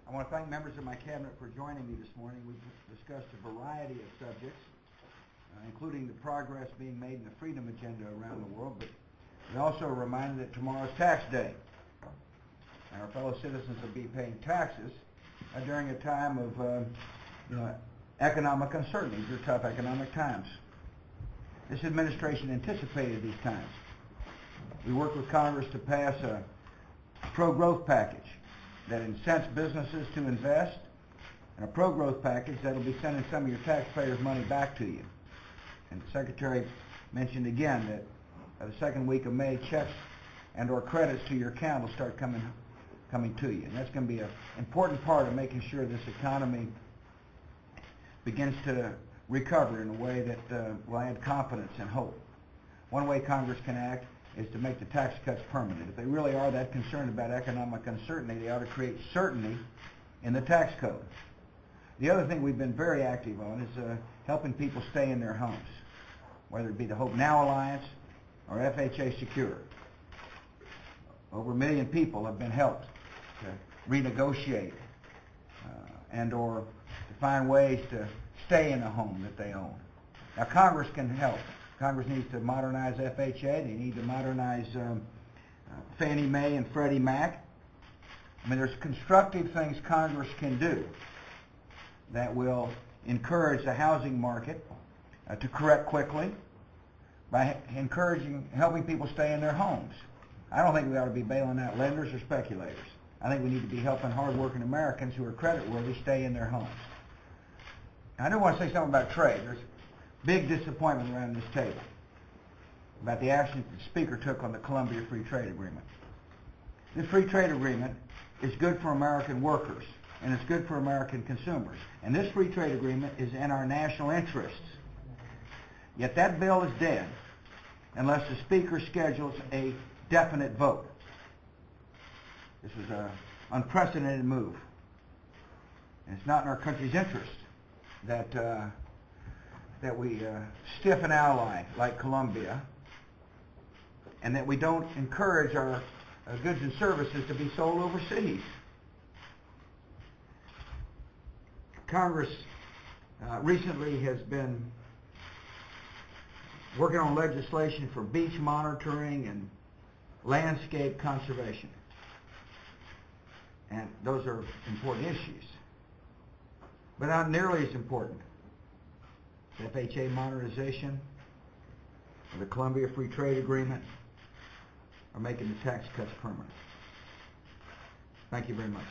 I want to thank members of my cabinet for joining me this morning. We've discussed a variety of subjects, including the progress being made in the freedom agenda around the world, but we also are reminded that tomorrow's tax day, and our fellow citizens will be paying taxes during a time of economic uncertainty. These are tough economic times. This administration anticipated these times. We worked with Congress to pass a pro-growth package that incents businesses to invest, and a pro-growth package that will be sending some of your taxpayers' money back to you. And the Secretary mentioned again that the second week of May, checks and or credits to your account will start coming to you. And that's going to be an important part of making sure this economy begins to recover in a way that will add confidence and hope. One way Congress can act is to make the tax cuts permanent. If they really are that concerned about economic uncertainty, they ought to create certainty in the tax code. The other thing we've been very active on is helping people stay in their homes, whether it be the Hope Now Alliance or FHA Secure. Over 1 million people have been helped to renegotiate and or to find ways to stay in a home that they own. Now Congress can help. Congress needs to modernize FHA. They need to modernize Fannie Mae and Freddie Mac. I mean, there's constructive things Congress can do that will encourage the housing market to correct quickly by helping people stay in their homes. I don't think we ought to be bailing out lenders or speculators. I think we need to be helping hardworking Americans who are creditworthy stay in their homes. I do want to say something about trade. There's big disappointment around this table about the action that the Speaker took on the Colombia Free Trade Agreement. This free trade agreement is good for American workers, and it's good for American consumers. And this free trade agreement is in our national interests. Yet that bill is dead unless the Speaker schedules a definite vote. This was an unprecedented move. And it's not in our country's interest that we stiff an ally like Colombia, and that we don't encourage our goods and services to be sold overseas. Congress recently has been working on legislation for beach monitoring and landscape conservation. And those are important issues, but not nearly as important. FHA modernization, the Colombia Free Trade Agreement are making the tax cuts permanent. Thank you very much.